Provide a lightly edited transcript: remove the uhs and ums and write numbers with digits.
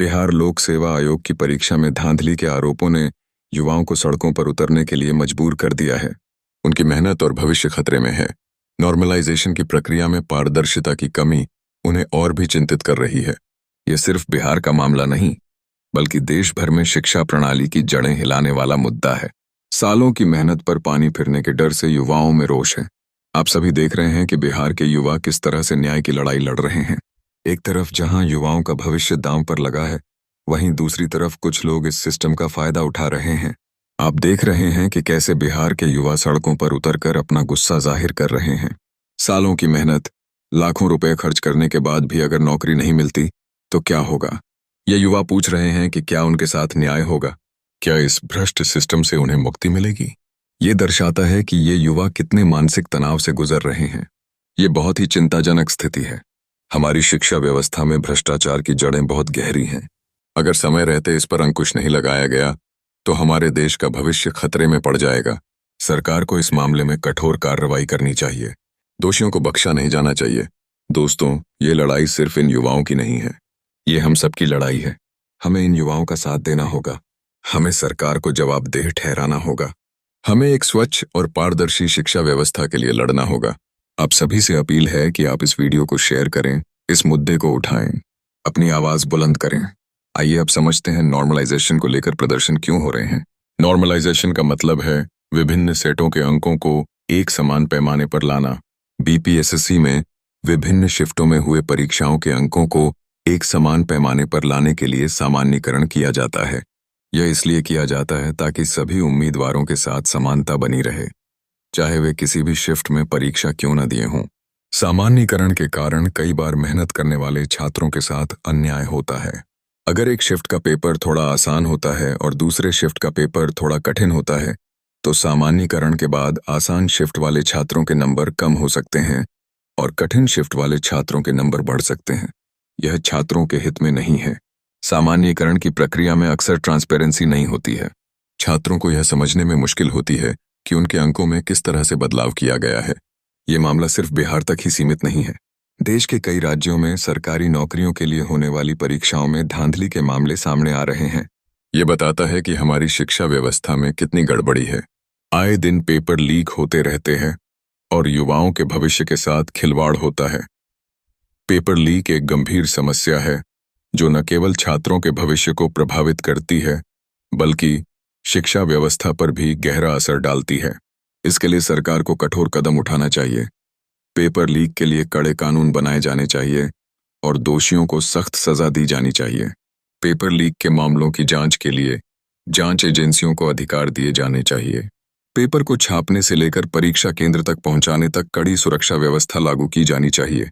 बिहार लोक सेवा आयोग की परीक्षा में धांधली के आरोपों ने युवाओं को सड़कों पर उतरने के लिए मजबूर कर दिया है। उनकी मेहनत और भविष्य खतरे में है। नॉर्मलाइजेशन की प्रक्रिया में पारदर्शिता की कमी उन्हें और भी चिंतित कर रही है। यह सिर्फ बिहार का मामला नहीं, बल्कि देश भर में शिक्षा प्रणाली की जड़ें हिलाने वाला मुद्दा है। सालों की मेहनत पर पानी फिरने के डर से युवाओं में रोष है। आप सभी देख रहे हैं कि बिहार के युवा किस तरह से न्याय की लड़ाई लड़ रहे हैं। एक तरफ जहां युवाओं का भविष्य दांव पर लगा है, वहीं दूसरी तरफ कुछ लोग इस सिस्टम का फायदा उठा रहे हैं। आप देख रहे हैं कि कैसे बिहार के युवा सड़कों पर उतरकर अपना गुस्सा जाहिर कर रहे हैं। सालों की मेहनत, लाखों रुपए खर्च करने के बाद भी अगर नौकरी नहीं मिलती तो क्या होगा? ये युवा पूछ रहे हैं कि क्या उनके साथ न्याय होगा? क्या इस भ्रष्ट सिस्टम से उन्हें मुक्ति मिलेगी? ये दर्शाता है कि ये युवा कितने मानसिक तनाव से गुजर रहे हैं। ये बहुत ही चिंताजनक स्थिति है। हमारी शिक्षा व्यवस्था में भ्रष्टाचार की जड़ें बहुत गहरी हैं। अगर समय रहते इस पर अंकुश नहीं लगाया गया तो हमारे देश का भविष्य खतरे में पड़ जाएगा। सरकार को इस मामले में कठोर कार्रवाई करनी चाहिए। दोषियों को बख्शा नहीं जाना चाहिए। दोस्तों, ये लड़ाई सिर्फ इन युवाओं की नहीं है, ये हम सबकी लड़ाई है। हमें इन युवाओं का साथ देना होगा। हमें सरकार को जवाबदेह ठहराना होगा। हमें एक स्वच्छ और पारदर्शी शिक्षा व्यवस्था के लिए लड़ना होगा। आप सभी से अपील है कि आप इस वीडियो को शेयर करें, इस मुद्दे को उठाएं, अपनी आवाज बुलंद करें। आइए अब समझते हैं नॉर्मलाइजेशन को लेकर प्रदर्शन क्यों हो रहे हैं। नॉर्मलाइजेशन का मतलब है विभिन्न सेटों के अंकों को एक समान पैमाने पर लाना। बीपीएसएससी में विभिन्न शिफ्टों में हुए परीक्षाओं के अंकों को एक समान पैमाने पर लाने के लिए सामान्यीकरण किया जाता है। यह इसलिए किया जाता है ताकि सभी उम्मीदवारों के साथ समानता बनी रहे, चाहे वे किसी भी शिफ्ट में परीक्षा क्यों न दिए हों। सामान्यीकरण के कारण कई बार मेहनत करने वाले छात्रों के साथ अन्याय होता है। अगर एक शिफ्ट का पेपर थोड़ा आसान होता है और दूसरे शिफ्ट का पेपर थोड़ा कठिन होता है, तो सामान्यीकरण के बाद आसान शिफ्ट वाले छात्रों के नंबर कम हो सकते हैं और कठिन शिफ्ट वाले छात्रों के नंबर बढ़ सकते हैं। यह छात्रों के हित में नहीं है। सामान्यीकरण की प्रक्रिया में अक्सर ट्रांसपेरेंसी नहीं होती है। छात्रों को यह समझने में मुश्किल होती है कि उनके अंकों में किस तरह से बदलाव किया गया है। ये मामला सिर्फ बिहार तक ही सीमित नहीं है। देश के कई राज्यों में सरकारी नौकरियों के लिए होने वाली परीक्षाओं में धांधली के मामले सामने आ रहे हैं। ये बताता है कि हमारी शिक्षा व्यवस्था में कितनी गड़बड़ी है। आए दिन पेपर लीक होते रहते हैं और युवाओं के भविष्य के साथ खिलवाड़ होता है। पेपर लीक एक गंभीर समस्या है जो न केवल छात्रों के भविष्य को प्रभावित करती है, बल्कि शिक्षा व्यवस्था पर भी गहरा असर डालती है। इसके लिए सरकार को कठोर कदम उठाना चाहिए। पेपर लीक के लिए कड़े कानून बनाए जाने चाहिए और दोषियों को सख्त सजा दी जानी चाहिए। पेपर लीक के मामलों की जांच के लिए जांच एजेंसियों को अधिकार दिए जाने चाहिए। पेपर को छापने से लेकर परीक्षा केंद्र तक पहुंचाने तक कड़ी सुरक्षा व्यवस्था लागू की जानी चाहिए।